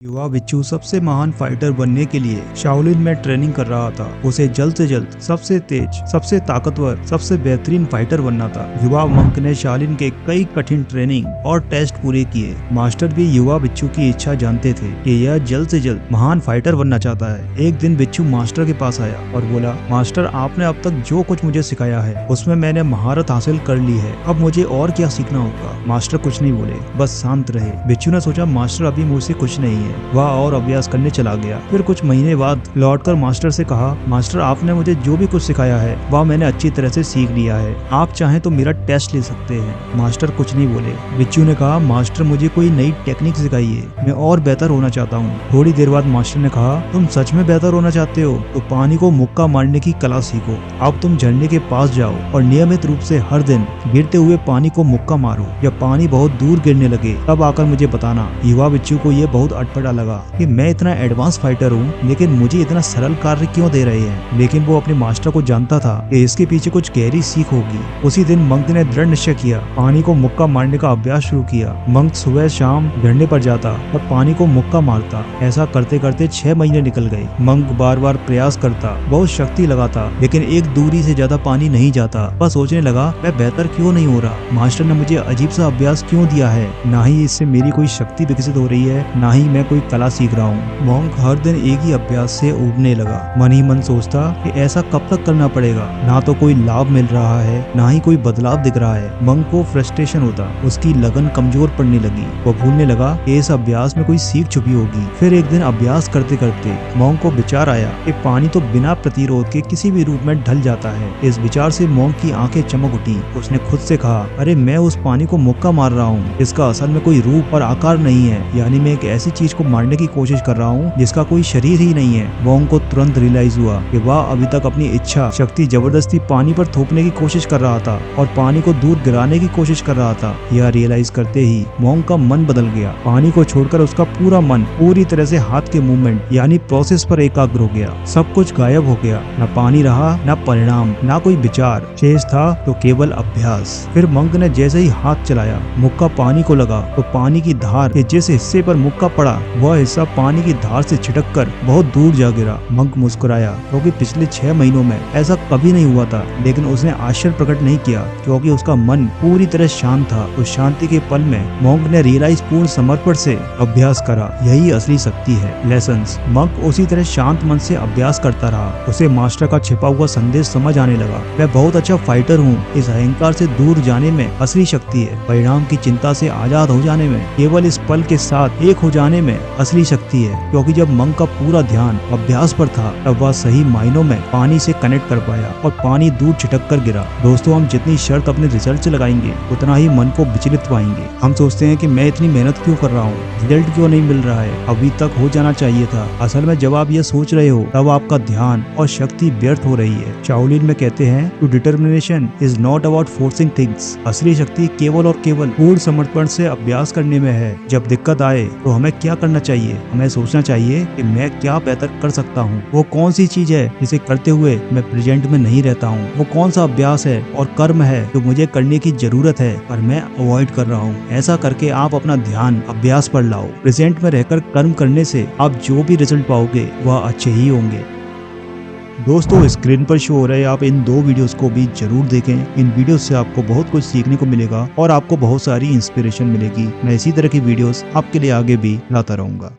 युवा बिच्छू सबसे महान फाइटर बनने के लिए शाओलिन में ट्रेनिंग कर रहा था। उसे जल्द से जल्द सबसे तेज, सबसे ताकतवर, सबसे बेहतरीन फाइटर बनना था। युवा मंक ने शाओलिन के कई कठिन ट्रेनिंग और टेस्ट पूरे किए। मास्टर भी युवा बिच्छू की इच्छा जानते थे कि यह जल्द से जल्द महान फाइटर बनना चाहता है। एक दिन बिच्छू मास्टर के पास आया और बोला, मास्टर आपने अब तक जो कुछ मुझे सिखाया है उसमें मैंने महारत हासिल कर ली है, अब मुझे और क्या सीखना होगा। मास्टर कुछ नहीं बोले, बस शांत रहे। बिच्छू ने सोचा मास्टर अभी मुझसे कुछ नहीं है। वह और अभ्यास करने चला गया। फिर कुछ महीने बाद लौटकर मास्टर से कहा, मास्टर आपने मुझे जो भी कुछ सिखाया है वह मैंने अच्छी तरह से सीख लिया है, आप चाहें तो मेरा टेस्ट ले सकते हैं। मास्टर कुछ नहीं बोले। बिच्छू ने कहा, मास्टर मुझे कोई नई टेक्निक सिखाइए, मैं और बेहतर होना चाहता हूँ। थोड़ी देर बाद मास्टर ने कहा, तुम सच में बेहतर होना चाहते हो तो पानी को मुक्का मारने की कला सीखो। अब तुम झरने के पास जाओ और नियमित रूप से हर दिन गिरते हुए पानी को मुक्का मारो। जब पानी बहुत दूर गिरने लगे तब आकर मुझे बताना। युवा बिच्छू को यह बहुत अटपटा लगा कि मैं इतना एडवांस फाइटर हूँ लेकिन मुझे इतना सरल कार्य क्यों दे रहे हैं। लेकिन वो अपने मास्टर को जानता था कि इसके पीछे कुछ गहरी सीख होगी। उसी दिन मंक ने दृढ़ निश्चय किया, पानी को मुक्का मारने का अभ्यास शुरू किया। मंक सुबह शाम झरने पर जाता और पानी को मुक्का मारता। ऐसा करते करते 6 महीने निकल गए। मंक बार बार प्रयास करता, बहुत शक्ति लगाता, लेकिन एक दूरी से ज्यादा पानी नहीं जाता। वह सोचने लगा, मैं बेहतर क्यों नहीं हो रहा, मास्टर ने मुझे अजीब सा अभ्यास क्यों दिया है, ना ही इससे मेरी कोई शक्ति विकसित हो रही है, ना ही मैं कोई कला सीख रहा हूँ। मॉन्क हर दिन एक ही अभ्यास से उबने लगा। मन ही मन सोचता कि ऐसा कब तक करना पड़ेगा, ना तो कोई लाभ मिल रहा है ना ही कोई बदलाव दिख रहा है। मंक को फ्रस्ट्रेशन होता, उसकी लगन कमजोर पड़ने लगी। वो भूलने लगा कि इस अभ्यास में कोई सीख छुपी होगी। फिर एक दिन अभ्यास करते करते मॉन्क को विचार आया कि पानी तो बिना प्रतिरोध के किसी भी रूप में ढल जाता है। इस विचार से मॉन्क की आंखें चमक उठी। उसने खुद से कहा, अरे मैं उस पानी को मुक्का मार रहा हूँ, इसका असल में कोई रूप और आकार नहीं है, यानी मैं एक ऐसी चीज को मारने की कोशिश कर रहा हूँ जिसका कोई शरीर ही नहीं है। मॉन्क को तुरंत रियलाइज हुआ कि वह अभी तक अपनी इच्छा शक्ति जबरदस्ती पानी पर थोपने की कोशिश कर रहा था और पानी को दूर गिराने की कोशिश कर रहा था। यह रियलाइज करते ही मॉन्क का मन बदल गया। पानी को छोड़कर उसका पूरा मन पूरी तरह से हाथ के मूवमेंट यानी प्रोसेस पर एकाग्र हो गया। सब कुछ गायब हो गया, न पानी रहा, न परिणाम, न कोई विचार, शेष था तो केवल अभ्यास। फिर मंक ने जैसे ही हाथ चलाया, मुक्का पानी को लगा तो पानी की धार के जिस हिस्से पर मुक्का पड़ा वह हिस्सा पानी की धार से छिटककर बहुत दूर जा गिरा। मंक मुस्कुराया क्योंकि पिछले 6 महीनों में ऐसा कभी नहीं हुआ था, लेकिन उसने आश्चर्य प्रकट नहीं किया क्योंकि उसका मन पूरी तरह शांत था। उस शांति के पल में मंक ने रियलाइज पूर्ण समर्पण से अभ्यास करा, यही असली शक्ति है। लेसन्स। मंक उसी तरह शांत मन से अभ्यास करता रहा। उसे मास्टर का छिपा हुआ संदेश समझ आने लगा, मैं बहुत अच्छा फाइटर हूँ। इस अहंकार से दूर जाने में असली शक्ति है। परिणाम की चिंता से आजाद हो जाने में, केवल इस पल के साथ एक हो जाने में असली शक्ति है। क्योंकि जब मंक का पूरा ध्यान अभ्यास पर था तब वह सही मायनों में पानी से कनेक्ट कर पाया और पानी दूर छिटक कर गिरा। दोस्तों, हम जितनी शर्त अपने रिजल्ट से लगाएंगे उतना ही मन को विचलित पाएंगे। हम सोचते हैं कि मैं इतनी मेहनत क्यों कर रहा हूँ, रिजल्ट क्यों नहीं मिल रहा है, अभी तक हो जाना चाहिए था। असल में जब आप यह सोच रहे हो तब आपका ध्यान और शक्ति व्यर्थ हो रही है। शाओलिन में कहते हैं, to determination is not about forcing things. असली शक्ति केवल और केवल पूर्ण समर्पण से अभ्यास करने में है। जब दिक्कत आए तो हमें क्या करना चाहिए, हमें सोचना चाहिए कि मैं क्या बेहतर कर सकता हूँ। वो कौन सी चीज है जिसे करते हुए मैं प्रेजेंट में नहीं रहता हूँ। वो कौन सा अभ्यास है और कर्म है जो मुझे करने की जरूरत है पर मैं अवॉइड कर रहा हूँ। ऐसा करके आप अपना ध्यान अभ्यास पर लाओ। प्रेजेंट में रहकर कर्म करने से आप जो भी रिजल्ट पाओगे वह अच्छे ही होंगे। दोस्तों, स्क्रीन पर शो हो रहे आप इन 2 वीडियोस को भी जरूर देखें। इन वीडियोस से आपको बहुत कुछ सीखने को मिलेगा और आपको बहुत सारी इंस्पिरेशन मिलेगी। मैं इसी तरह की वीडियोस आपके लिए आगे भी लाता रहूंगा।